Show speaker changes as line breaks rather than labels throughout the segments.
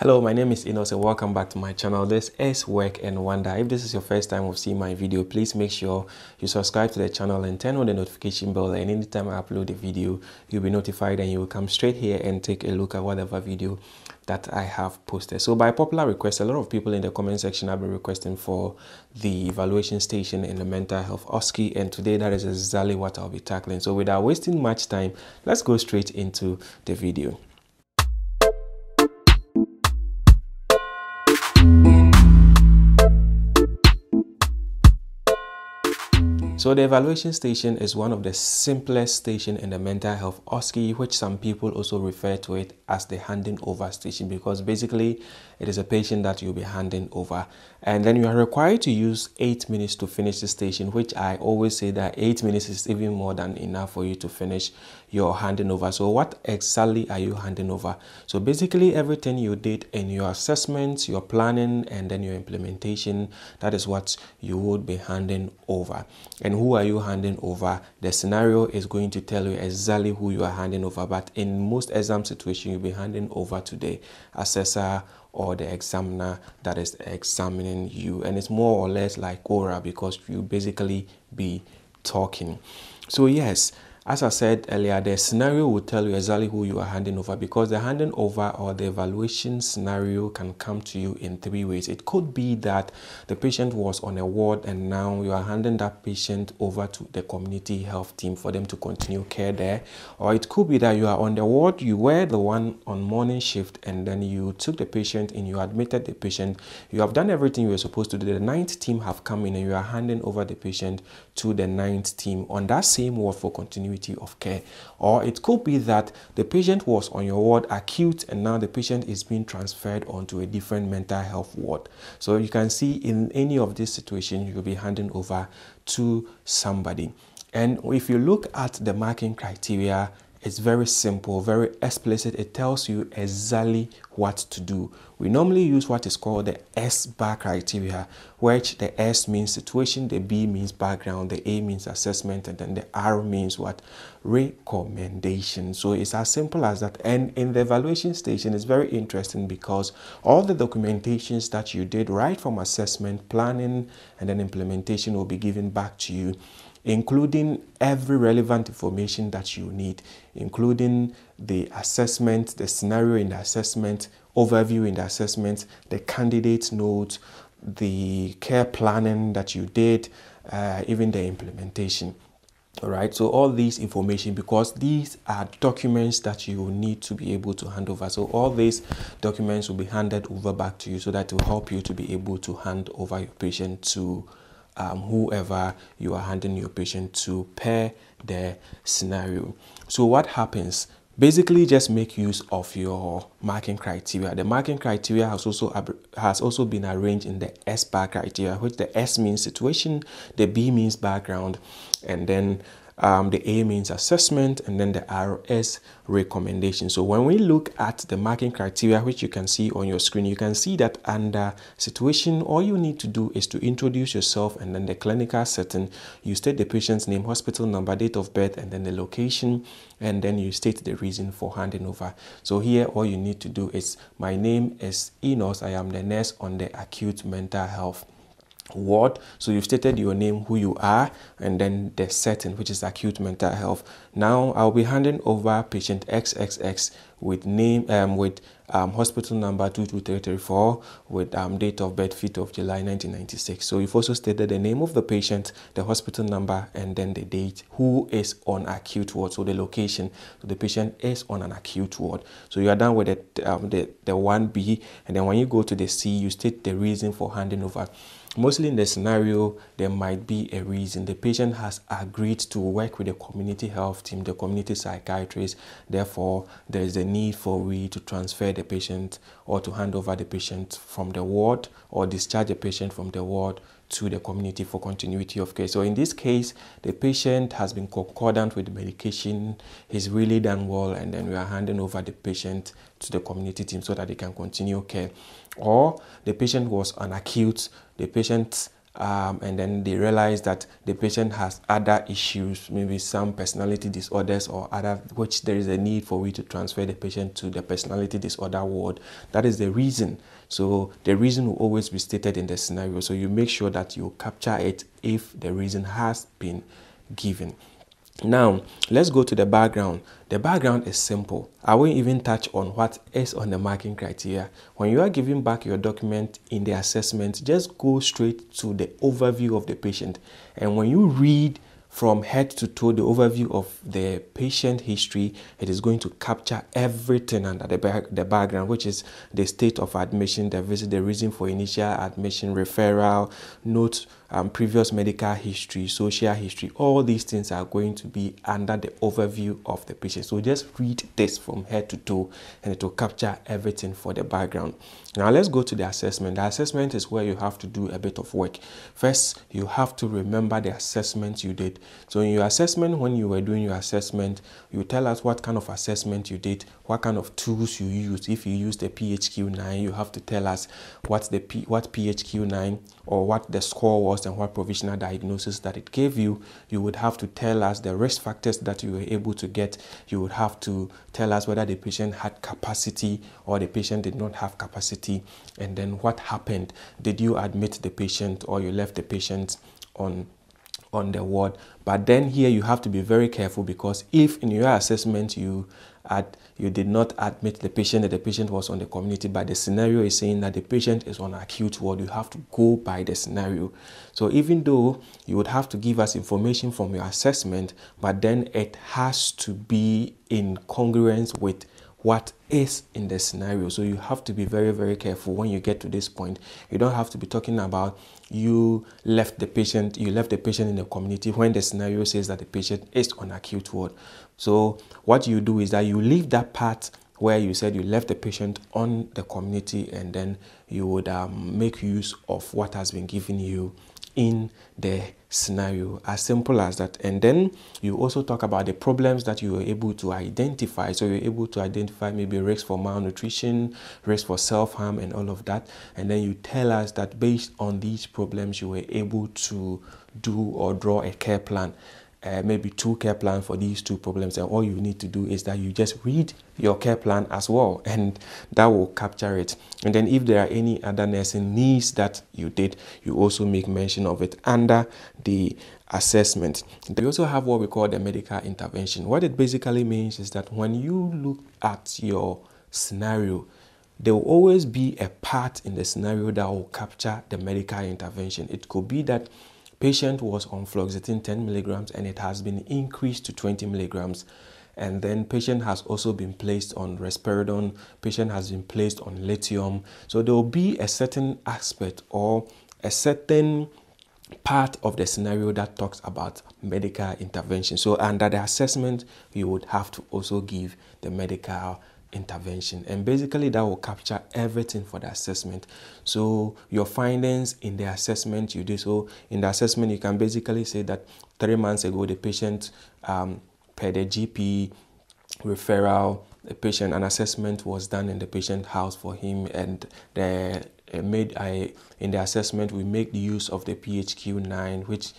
Hello, my name is Enos and welcome back to my channel. This is Work and Wonder. If this is your first time of seeing my video, please make sure you subscribe to the channel and turn on the notification bell, and anytime I upload a video, you'll be notified and you will come straight here and take a look at whatever video that I have posted. So by popular request, a lot of people in the comment section have been requesting for the evaluation station in the mental health OSCE, and today that is exactly what I'll be tackling. So without wasting much time, let's go straight into the video. So the evaluation station is one of the simplest stations in the mental health OSCE, which some people also refer to it as the handing over station, because basically it is a patient that you'll be handing over, and then you are required to use 8 minutes to finish the station, which I always say that 8 minutes is even more than enough for you to finish your handing over. So what exactly are you handing over? So basically everything you did in your assessments, your planning, and then your implementation, that is what you would be handing over. And who are you handing over? The scenario is going to tell you exactly who you are handing over, but in most exam situations you'll be handing over to the assessor or the examiner that is examining you, and it's more or less like oral because you basically be talking. So yes, as I said earlier, the scenario will tell you exactly who you are handing over, because the handing over or the evaluation scenario can come to you in 3 ways. It could be that the patient was on a ward and now you are handing that patient over to the community health team for them to continue care there. Or it could be that you are on the ward, you were the one on morning shift, and then you took the patient and you admitted the patient. You have done everything you were supposed to do. The 9th team have come in and you are handing over the patient to the 9th team on that same ward for continuity of care. Or it could be that the patient was on your ward acute and now the patient is being transferred onto a different mental health ward. So you can see in any of these situations you'll be handing over to somebody. And if you look at the marking criteria, it's very simple, very explicit. It tells you exactly what to do. We normally use what is called the S-bar criteria, which the S means situation, the B means background, the A means assessment, and then the R means what? Recommendation. So it's as simple as that. And in the evaluation station, it's very interesting because all the documentations that you did right from assessment, planning, and then implementation will be given back to you, including every relevant information that you need, including the assessment, the scenario in the assessment, overview in the assessment, the candidate notes, the care planning that you did, even the implementation. All right, so all these information, because these are documents that you will need to be able to hand over. So all these documents will be handed over back to you so that will help you to be able to hand over your patient to whoever you are handing your patient to per the scenario. So what happens? Basically, just make use of your marking criteria. The marking criteria has also been arranged in the S-bar criteria, which the S means situation, the B means background, and then the A means assessment, and then the R is recommendation. So when we look at the marking criteria, which you can see on your screen, you can see that under situation, all you need to do is to introduce yourself, and then the clinical setting, you state the patient's name, hospital number, date of birth, and then the location, and then you state the reason for handing over. So here all you need to do is, my name is Enos, I am the nurse on the acute mental health ward. So you've stated your name, who you are, and then the setting, which is acute mental health. Now I'll be handing over patient XXX with name, hospital number 22334, with date of birth 5th of July 1996. So you've also stated the name of the patient, the hospital number, and then the date, who is on acute ward, so the location. So the patient is on an acute ward. So you are done with the 1B, and then when you go to the C, you state the reason for handing over. Mostly in the scenario, there might be a reason. The patient has agreed to work with the community health team, the community psychiatrist. Therefore, there is a need for we to transfer the patient or to hand over the patient from the ward or discharge the patient from the ward to the community for continuity of care. So in this case, the patient has been concordant with the medication, he's really done well, and then we are handing over the patient to the community team so that they can continue care. Or the patient was on acute, the patient and then they realize that the patient has other issues, maybe some personality disorders or other, which there is a need for we to transfer the patient to the personality disorder ward. That is the reason. So the reason will always be stated in the scenario. So you make sure that you capture it if the reason has been given. Now, let's go to the background. The background is simple. I won't even touch on what is on the marking criteria. When you are giving back your document in the assessment, just go straight to the overview of the patient. And when you read from head to toe the overview of the patient history, it is going to capture everything under the background, which is the state of admission, the visit, the reason for initial admission, referral, note, previous medical history, social history. All these things are going to be under the overview of the patient. So just read this from head to toe and it will capture everything for the background. Now let's go to the assessment. The assessment is where you have to do a bit of work. First, you have to remember the assessment you did. So in your assessment, when you were doing your assessment, you tell us what kind of assessment you did, what kind of tools you used. If you used a PHQ-9, you have to tell us what PHQ-9 or what the score was and what provisional diagnosis that it gave you. You would have to tell us the risk factors that you were able to get. You would have to tell us whether the patient had capacity or the patient did not have capacity, and then what happened. Did you admit the patient or you left the patient on the ward? But then here you have to be very careful, because if in your assessment you did not admit the patient and the patient was on the community, but the scenario is saying that the patient is on acute ward, you have to go by the scenario. So even though you would have to give us information from your assessment, but then it has to be in congruence with what is in the scenario. So you have to be very, very careful when you get to this point. You don't have to be talking about you left the patient in the community when the scenario says that the patient is on acute ward. So what you do is that you leave that part where you said you left the patient on the community, and then you would make use of what has been given you in the scenario. As simple as that. And then you also talk about the problems that you were able to identify. So you're able to identify maybe risk for malnutrition, risk for self-harm and all of that. And then you tell us that based on these problems, you were able to do or draw a care plan. Maybe 2 care plans for these 2 problems, and all you need to do is that you just read your care plan as well, and that will capture it. And then if there are any other nursing needs that you did, you also make mention of it under the assessment. We also have what we call the medical intervention. What it basically means is that when you look at your scenario, there will always be a part in the scenario that will capture the medical intervention. It could be that patient was on fluoxetine 10 milligrams and it has been increased to 20 milligrams. And then patient has also been placed on risperidone, patient has been placed on lithium. So there will be a certain aspect or a certain part of the scenario that talks about medical intervention. So under the assessment, you would have to also give the medical intervention, and basically that will capture everything for the assessment. So your findings in the assessment you do. So in the assessment, you can basically say that 3 months ago the patient per the GP referral, an assessment was done in the patient house for him, and in the assessment we make the use of the PHQ-9, which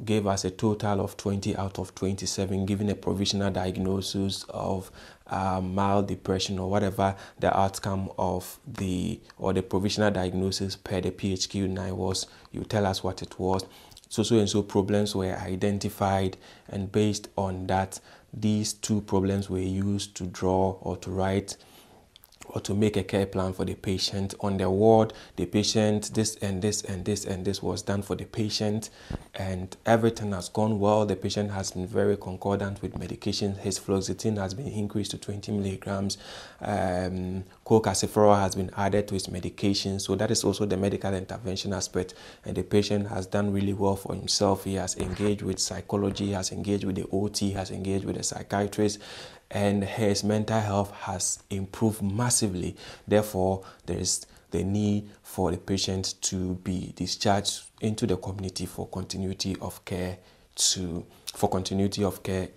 gave us a total of 20 out of 27, giving a provisional diagnosis of mild depression or whatever the outcome of the provisional diagnosis per the PHQ-9 was. You tell us what it was. So and so problems were identified, and based on that, these 2 problems were used to draw or to write or to make a care plan for the patient. On the ward, the patient, this and this and this and this was done for the patient, and everything has gone well. The patient has been very concordant with medication. His fluoxetine has been increased to 20 milligrams. Cholecalciferol has been added to his medication. So that is also the medical intervention aspect, and the patient has done really well for himself. He has engaged with psychology, has engaged with the OT, has engaged with the psychiatrist, and his mental health has improved massively. Therefore, there is the need for the patient to be discharged into the community for continuity of care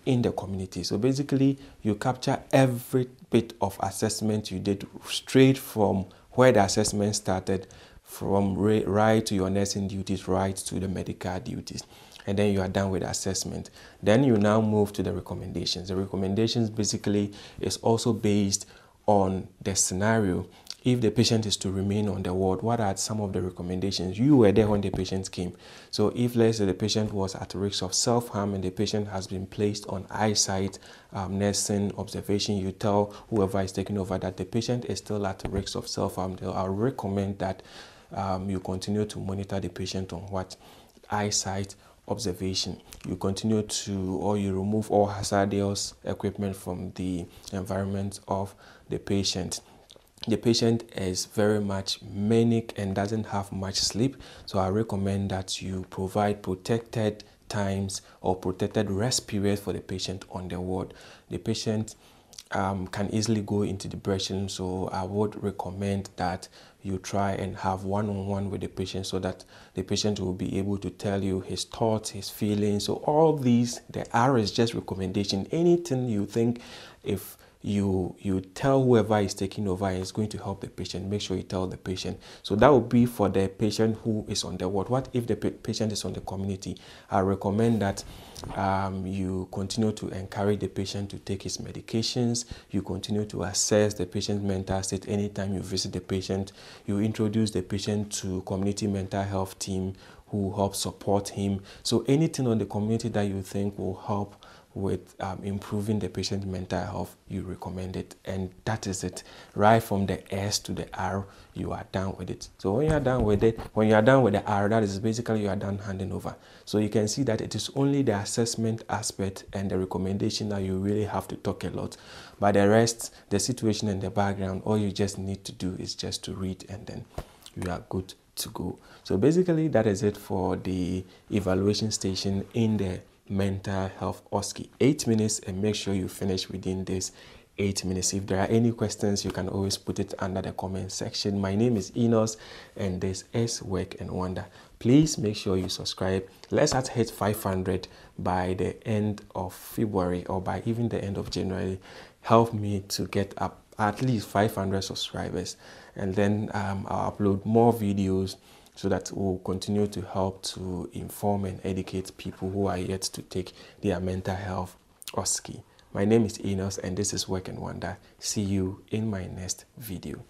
in the community. So basically, you capture every bit of assessment you did straight from where the assessment started, from right to your nursing duties, right to the medical duties. And then you are done with the assessment. Then you now move to the recommendations. The recommendations basically is also based on the scenario. If the patient is to remain on the ward, what are some of the recommendations? You were there when the patient came. So if, let's say, the patient was at risk of self-harm and the patient has been placed on eyesight nursing observation, you tell whoever is taking over that the patient is still at risk of self-harm. I'll recommend that you continue to monitor the patient on what? Eyesight observation. You continue to, or you remove all hazardous equipment from the environment of the patient. The patient is very much manic and doesn't have much sleep, so I recommend that you provide protected times or protected rest periods for the patient on the ward. The patient can easily go into depression, so I would recommend that you try and have one-on-one with the patient so that the patient will be able to tell you his thoughts, his feelings. So all these, the R is just recommendation. Anything you think, if you tell whoever is taking over and is going to help the patient, make sure you tell the patient. So that would be for the patient who is on the ward. What if the patient is on the community? I recommend that you continue to encourage the patient to take his medications. You continue to assess the patient's mental state anytime you visit the patient. You introduce the patient to community mental health team who help support him. So anything on the community that you think will help with improving the patient's mental health, you recommend it. And that is it. Right from the S to the R, you are done with it. So when you are done with it, when you are done with the R, that is basically you are done handing over. So you can see that it is only the assessment aspect and the recommendation that you really have to talk a lot. But the rest, the situation in the background, all you just need to do is just to read, and then you are good to go. So basically that is it for the evaluation station in the mental health OSCE. 8 minutes, and make sure you finish within this 8 minutes. If there are any questions, you can always put it under the comment section. My name is Enos and this is Work and Wonder. Please make sure you subscribe. Let's hit 500 by the end of February or by even the end of January. Help me to get up at least 500 subscribers, and then I'll upload more videos so that we'll continue to help to inform and educate people who are yet to take their mental health OSCE. My name is Enos and this is Work and Wonder. See you in my next video.